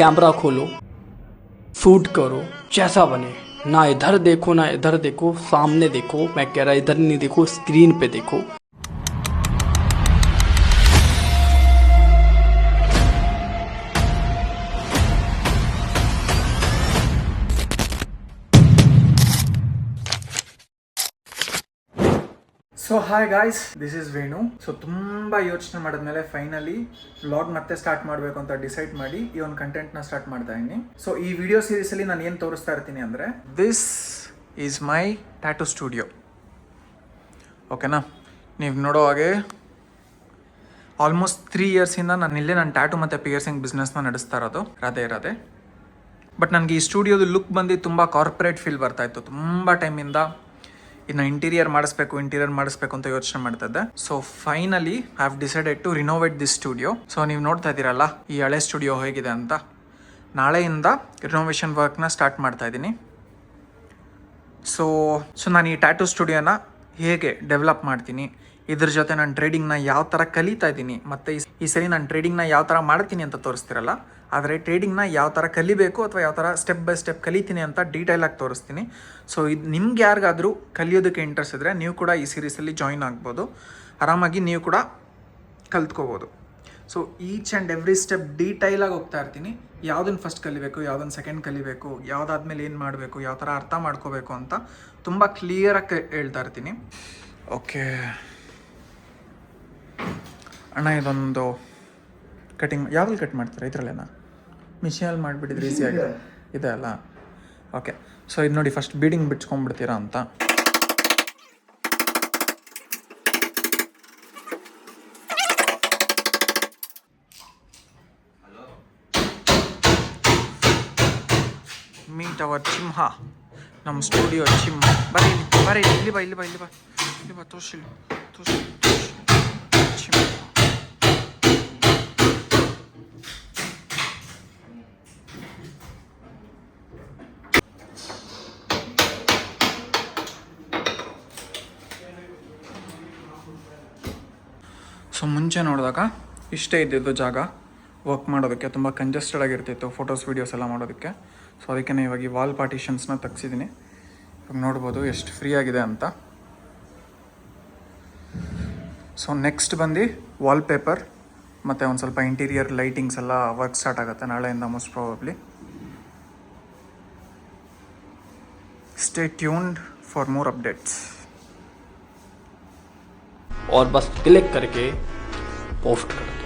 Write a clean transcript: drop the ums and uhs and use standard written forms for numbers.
Camera खोलो, shoot करो, जैसा बने। ना इधर देखो ना इधर देखो, सामने देखो। मैं कह रहा इधर नहीं देखो, स्क्रीन पे देखो। So hi guys, this is Venu. So ತುಂಬ ಯೋಚನೆ ಮಾಡಿದ್ಮೇಲೆ ಫೈನಲಿ ವ್ಲಾಗ್ ಮತ್ತೆ ಸ್ಟಾರ್ಟ್ ಮಾಡಬೇಕು ಅಂತ ಡಿಸೈಡ್ ಮಾಡಿ ಈ ಒಂದು ಕಂಟೆಂಟ್ನ ಸ್ಟಾರ್ಟ್ ಮಾಡ್ತಾ ಇದ್ದೀನಿ. ಸೊ ಈ ವಿಡಿಯೋ ಸೀರೀಸಲ್ಲಿ ನಾನು ಏನು ತೋರಿಸ್ತಾ ಇರ್ತೀನಿ ಅಂದರೆ, this is my tattoo studio. ಓಕೆನಾ? ನೀವು ನೋಡೋ ಹಾಗೆ ಆಲ್ಮೋಸ್ಟ್ 3 ಇಯರ್ಸಿಂದ ನಾನು ಇಲ್ಲೇ ನನ್ನ ಟ್ಯಾಟೂ ಮತ್ತು ಪಿಯರ್ಸಿಂಗ್ ಬಿಸ್ನೆಸ್ನ ನಡೆಸ್ತಾ ಇರೋದು ರಾಧೆ. ಬಟ್ ನನಗೆ ಈ ಸ್ಟುಡಿಯೋದು ಲುಕ್ ಬಂದು ತುಂಬ ಕಾರ್ಪೊರೇಟ್ ಫೀಲ್ ಬರ್ತಾಯಿತ್ತು. ತುಂಬ ಟೈಮಿಂದ ಇನ್ನು ಇಂಟೀರಿಯರ್ ಮಾಡಿಸ್ಬೇಕು ಅಂತ ಯೋಚನೆ ಮಾಡ್ತಾ ಇದ್ದೆ. So finally I have decided to renovate this studio. So ನೀವು ನೋಡ್ತಾ ಇದ್ದೀರಲ್ಲ ಈ ಹಳೆ ಸ್ಟುಡಿಯೋ ಹೇಗಿದೆ ಅಂತ. ನಾಳೆಯಿಂದ ರಿನೋವೇಷನ್ ವರ್ಕ್ನ ಸ್ಟಾರ್ಟ್ ಮಾಡ್ತಾ ಇದ್ದೀನಿ. ಸೊ ನಾನು ಈ ಟ್ಯಾಟೂ ಸ್ಟುಡಿಯೋನ ಹೇಗೆ ಡೆವಲಪ್ ಮಾಡ್ತೀನಿ, ಇದ್ರ ಜೊತೆ ನಾನು ಟ್ರೇಡಿಂಗ್ನ ಯಾವ ಥರ ಕಲಿತಾ ಇದ್ದೀನಿ, ಮತ್ತು ಈ ಸರಿ ನಾನು ಟ್ರೇಡಿಂಗ್ನ ಯಾವ ಥರ ಮಾಡ್ತೀನಿ ಅಂತ ತೋರಿಸ್ತಿರಲ್ಲ, ಆದರೆ ಟ್ರೇಡಿಂಗ್ನ ಯಾವ ಥರ ಕಲಿಬೇಕು ಅಥವಾ ಯಾವ ಥರ ಸ್ಟೆಪ್ ಬೈ ಸ್ಟೆಪ್ ಕಲಿತೀನಿ ಅಂತ ಡೀಟೇಲಾಗಿ ತೋರಿಸ್ತೀನಿ. ಸೊ ಇದು ನಿಮ್ಗೆ ಯಾರಿಗಾದರೂ ಕಲಿಯೋದಕ್ಕೆ ಇಂಟ್ರೆಸ್ಟ್ ಇದ್ದರೆ ನೀವು ಕೂಡ ಈ ಸೀರೀಸಲ್ಲಿ ಜಾಯಿನ್ ಆಗ್ಬೋದು. ಆರಾಮಾಗಿ ನೀವು ಕೂಡ ಕಲ್ತ್ಕೋಬೋದು. So each and every step ಡೀಟೈಲಾಗಿ ಹೋಗ್ತಾ ಇರ್ತೀನಿ. ಯಾವುದನ್ನು ಫಸ್ಟ್ ಕಲಿಬೇಕು, ಯಾವುದನ್ನು ಸೆಕೆಂಡ್ ಕಲಿಬೇಕು, ಯಾವುದಾದ್ಮೇಲೆ ಏನು ಮಾಡಬೇಕು, ಯಾವ ಥರ ಅರ್ಥ ಮಾಡ್ಕೋಬೇಕು ಅಂತ ತುಂಬ ಕ್ಲಿಯರಾಗಿ ಹೇಳ್ತಾ ಇರ್ತೀನಿ. ಓಕೆ ಅಣ್ಣ, ಇದೊಂದು ಕಟಿಂಗ್ ಯಾವ್ದಲ್ಲಿ ಕಟ್ ಮಾಡ್ತಾರೆ? ಇದರಲ್ಲೇನಾ? ಮಿಷಿನಲ್ಲಿ ಮಾಡಿಬಿಟ್ಟಿದ್ರೆ ಈಸಿಯಾಗಿದೆ ಇದೆ ಅಲ್ಲ? ಓಕೆ. ಸೊ ಇದು ನೋಡಿ, ಫಸ್ಟ್ ಬೀಡಿಂಗ್ ಬಿಡ್ಸ್ಕೊಂಡ್ಬಿಡ್ತೀರಾ ಅಂತ. ಮೀಟ್ ಅವರ್ ಚಿಂಹ, ನಮ್ಮ ಸ್ಟುಡಿಯೋ ಚಿಂಹ. ಬರೀ ಇಲ್ಲಿ ಬಾ ತೋರ್ಸಿಲ್ಲ ಚಿಂಹ. ಸೊ ಮುಂಚೆ ನೋಡಿದಾಗ ಇಷ್ಟೇ ಇದ್ದಿದ್ದು ಜಾಗ ವರ್ಕ್ ಮಾಡೋದಕ್ಕೆ. ತುಂಬ ಕಂಜೆಸ್ಟೆಡ್ ಆಗಿರ್ತಿತ್ತು ಫೋಟೋಸ್ ವೀಡಿಯೋಸ್ ಎಲ್ಲ ಮಾಡೋದಕ್ಕೆ. ಸೊ ಅದಕ್ಕೆ ಇವಾಗ ಈ ವಾಲ್ ಪಾರ್ಟಿಷನ್ಸ್ನ ತೆಗ್ಸಿದ್ದೀನಿ. ಇವಾಗ ನೋಡ್ಬೋದು ಎಷ್ಟು ಫ್ರೀ ಆಗಿದೆ ಅಂತ. ಸೊ ನೆಕ್ಸ್ಟ್ ಬಂದು ವಾಲ್ಪೇಪರ್ ಮತ್ತು ಒಂದು ಸ್ವಲ್ಪ ಇಂಟೀರಿಯರ್ ಲೈಟಿಂಗ್ಸ್ ಎಲ್ಲ ವರ್ಕ್ ಸ್ಟಾರ್ಟ್ ಆಗುತ್ತೆ ನಾಳೆಯಿಂದ most probably. Stay tuned for more updates. और बस क्लिक करके पोस्ट कर